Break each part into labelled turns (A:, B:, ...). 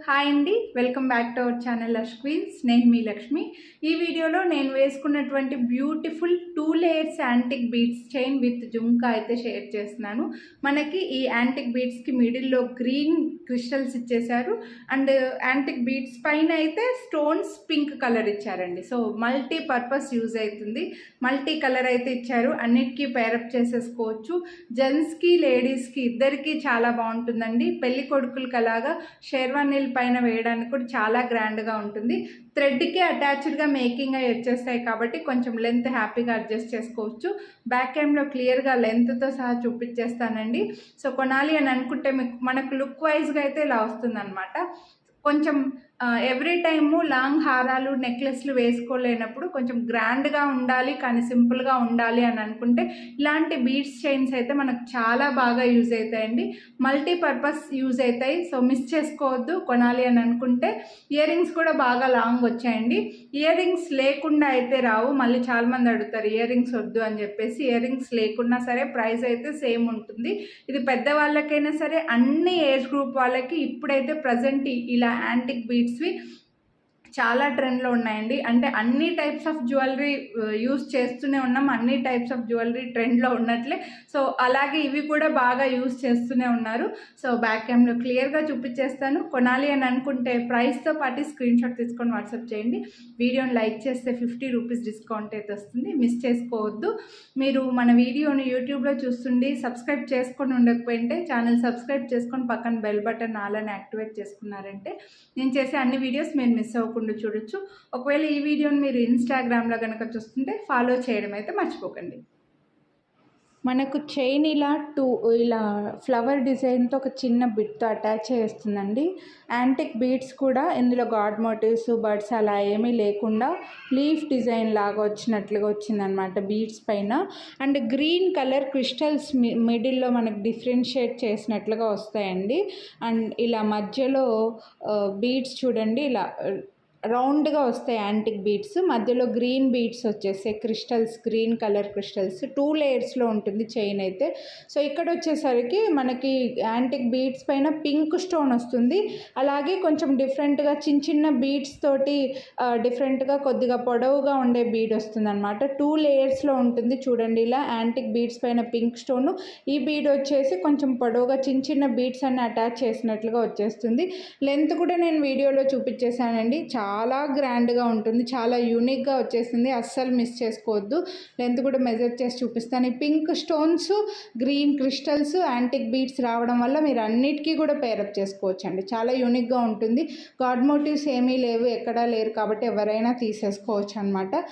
A: Hi అండి, welcome back to our channel lush queens. నేను మీ లక్ష్మి. ఈ వీడియోలో నేను వేసుకున్నటువంటి beautiful 2 layers antique beads chain with jhumka అయితే షేర్ చేస్తున్నాను. మనకి ఈ యాంటిక్ బీడ్స్కి మిడిల్లో గ్రీన్ క్రిస్టల్స్ ఇచ్చేసారు అండ్ యాంటిక్ బీడ్స్ పైన అయితే స్టోన్స్ పింక్ కలర్ ఇచ్చారండి. సో మల్టీ పర్పస్ యూజ్ అవుతుంది. మల్టీ కలర్ అయితే ఇచ్చారు. అన్నిటికీ పేరప్ చేసేసుకోవచ్చు. జెంట్స్కి లేడీస్కి ఇద్దరికి చాలా బాగుంటుందండి. పెళ్లి కొడుకులకి అలాగా షేర్వానీల పైన వేయడానికి కూడా చాలా గ్రాండ్గా ఉంటుంది. థ్రెడ్కి అటాచ్డ్గా మేకింగ్ అవి వచ్చేస్తాయి కాబట్టి కొంచెం లెంత్ హ్యాపీగా అడ్జస్ట్ చేసుకోవచ్చు. బ్యాక్ క్యామ్లో క్లియర్గా లెంత్తో సహా చూపించేస్తానండి. సో కొనాలి అని అనుకుంటే మనకు లుక్ వైజ్గా అయితే ఇలా వస్తుందన్నమాట. కొంచెం ఎవ్రీ టైము లాంగ్ హారాలు నెక్లెస్లు వేసుకోలేనప్పుడు కొంచెం గ్రాండ్గా ఉండాలి కానీ సింపుల్గా ఉండాలి అని అనుకుంటే ఇలాంటి బీడ్స్ చైన్స్ అయితే మనకు చాలా బాగా యూజ్ అవుతాయండి. మల్టీపర్పస్ యూజ్ అవుతాయి. సో మిస్ చేసుకోవద్దు కొనాలి అని అనుకుంటే. ఇయర్ రింగ్స్ కూడా బాగా లాంగ్ వచ్చాయండి. ఇయర్ రింగ్స్ లేకుండా అయితే రావు. మళ్ళీ చాలామంది అడుగుతారు ఇయర్ రింగ్స్ వద్దు అని చెప్పేసి. ఇయర్ రింగ్స్ లేకున్నా సరే ప్రైస్ అయితే సేమ్ ఉంటుంది. ఇది పెద్దవాళ్ళకైనా సరే అన్ని ఏజ్ గ్రూప్ వాళ్ళకి ఇప్పుడైతే ప్రజెంట్ ఇలా యాంటిక్ బీడ్స్వి చాలా ట్రెండ్లో ఉన్నాయండి. అంటే అన్ని టైప్స్ ఆఫ్ జ్యువెలరీ యూస్ చేస్తూనే ఉన్నాం. అన్ని టైప్స్ ఆఫ్ జ్యువెలరీ ట్రెండ్లో ఉన్నట్లే సో అలాగే ఇవి కూడా బాగా యూస్ చేస్తూనే ఉన్నారు. సో బ్యాక్ క్యామ్లో క్లియర్గా చూపించేస్తాను. కొనాలి అని అనుకుంటే ప్రైస్తో పాటు స్క్రీన్ షాట్ తీసుకొని వాట్సాప్ చేయండి. వీడియోని లైక్ చేస్తే 50 రూపీస్ డిస్కౌంట్ అయితే వస్తుంది. మిస్ చేసుకోవద్దు. మీరు మన వీడియోని యూట్యూబ్లో చూస్తుండి సబ్స్క్రైబ్ చేసుకొని ఉండకపోయింటే ఛానల్ సబ్స్క్రైబ్ చేసుకొని పక్కన బెల్ బటన్ ఆలని యాక్టివేట్ చేసుకున్నారంటే నేను చేసే అన్ని వీడియోస్ మీరు మిస్ అవ్వకుండా చూడొచ్చు. ఒకవేళ ఈ వీడియోని మీరు ఇన్స్టాగ్రామ్లో కనుక చూస్తుంటే ఫాలో చేయడం అయితే మర్చిపోకండి. మనకు చైన్ ఇలా ఫ్లవర్ డిజైన్తో ఒక చిన్న బిట్తో అటాచ్ చేస్తుందండి. యాంటిక్ బీడ్స్ కూడా ఇందులో గాడ్ మోటివ్స్ బర్డ్స్ అలా ఏమీ లేకుండా లీఫ్ డిజైన్ లాగా వచ్చినట్లుగా వచ్చిందనమాట బీడ్స్ పైన. అండ్ గ్రీన్ కలర్ క్రిస్టల్స్ మిడిల్లో మనకు డిఫరెన్షియేట్ చేసినట్లుగా వస్తాయండి. అండ్ ఇలా మధ్యలో బీడ్స్ చూడండి ఇలా రౌండ్గా వస్తాయి యాంటిక్ బీడ్స్. మధ్యలో గ్రీన్ బీడ్స్ వచ్చేసాయి క్రిస్టల్స్, గ్రీన్ కలర్ క్రిస్టల్స్. 2 లేయర్స్లో ఉంటుంది చైన్ అయితే. సో ఇక్కడ వచ్చేసరికి మనకి యాంటిక్ బీడ్స్ పైన పింక్ స్టోన్ వస్తుంది. అలాగే కొంచెం డిఫరెంట్గా చిన్న బీడ్స్ తోటి డిఫరెంట్గా కొద్దిగా పొడవుగా ఉండే బీడ్ వస్తుంది అనమాట. 2 లేయర్స్లో ఉంటుంది చూడండి. ఇలా యాంటిక్ బీడ్స్ పైన పింక్ స్టోను, ఈ బీడ్ వచ్చేసి కొంచెం పొడవుగా చిన్న బీడ్స్ అన్ని అటాచ్ చేసినట్లుగా వచ్చేస్తుంది. లెంత్ కూడా నేను వీడియోలో చూపించేశానండి. చాలా గ్రాండ్గా ఉంటుంది, చాలా యూనిక్గా వచ్చేసింది. అస్సలు మిస్ చేసుకోవద్దు. లెంత్ కూడా మెజర్ చేసి చూపిస్తాను. ఈ pink stones, green crystals, antique beads రావడం వల్ల మీరు అన్నిటికీ కూడా పేరప్ చేసుకోవచ్చు అండి. చాలా యూనిక్గా ఉంటుంది. గాడ్ మోటివ్స్ ఏమీ లేవు, ఎక్కడా లేరు కాబట్టి ఎవరైనా తీసేసుకోవచ్చు అనమాట.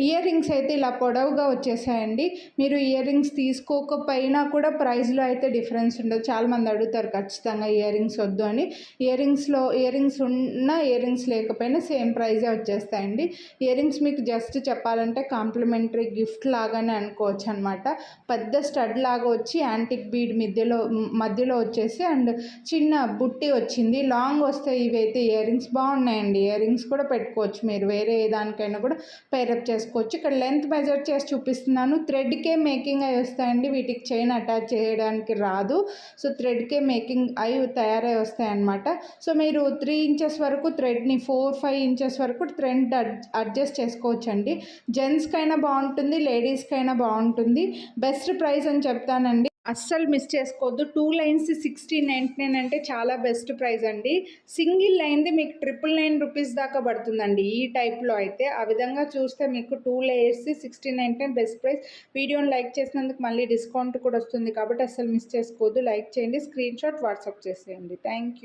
A: ఇయర్ రింగ్స్ అయితే ఇలా పొడవుగా వచ్చేసాయండి. మీరు ఇయర్ రింగ్స్ తీసుకోకపోయినా కూడా ప్రైస్లో అయితే డిఫరెన్స్ ఉండదు. చాలామంది అడుగుతారు ఖచ్చితంగా ఇయర్ రింగ్స్ వద్దు అని. ఇయర్ రింగ్స్ ఉన్నా ఇయర్ రింగ్స్ లేకపోయినా సేమ్ ప్రైజే వచ్చేస్తాయండి. ఇయర్ రింగ్స్ మీకు జస్ట్ చెప్పాలంటే కాంప్లిమెంటరీ గిఫ్ట్ లాగానే అనుకోవచ్చు అనమాట. పెద్ద స్టడ్ లాగా వచ్చి యాంటిక్ బీడ్ మధ్యలో వచ్చేసి అండ్ చిన్న బుట్టి వచ్చింది. లాంగ్ వస్తాయి ఇవైతే ఇయర్ రింగ్స్. బాగున్నాయండి. ఇయర్ రింగ్స్ కూడా పెట్టుకోవచ్చు మీరు, వేరే దానికైనా కూడా పేరప్ చేసుకోవచ్చు. ఇక్కడ లెంత్ మెజర్ చేసి చూపిస్తున్నాను. థ్రెడ్కే మేకింగ్ అయి వస్తాయండి. వీటికి చైన్ అటాచ్ చేయడానికి రాదు. సో థ్రెడ్కే మేకింగ్ అయి తయారై వస్తాయి అన్నమాట. సో మీరు 3 ఇంచెస్ వరకు థ్రెడ్ని 4-5 ఇంచెస్ వరకు థ్రెడ్ అడ్జస్ట్ చేసుకోవచ్చు అండి. జెంట్స్కైనా బాగుంటుంది, లేడీస్కైనా బాగుంటుంది. బెస్ట్ ప్రైస్ అని చెప్తానండి. అస్సలు మిస్ చేసుకోవద్దు. 2 లైన్స్ 1699 అంటే చాలా బెస్ట్ ప్రైస్ అండి. సింగిల్ లైన్ది మీకు 999 రూపీస్ దాకా పడుతుందండి ఈ టైప్లో అయితే. ఆ విధంగా చూస్తే మీకు 2 లేయర్స్ 1699 బెస్ట్ ప్రైస్. వీడియోని లైక్ చేసినందుకు మళ్ళీ డిస్కౌంట్ కూడా వస్తుంది కాబట్టి అస్సలు మిస్ చేసుకోవద్దు. లైక్ చేయండి, స్క్రీన్ షాట్ వాట్సాప్ చేసేయండి. Thank you.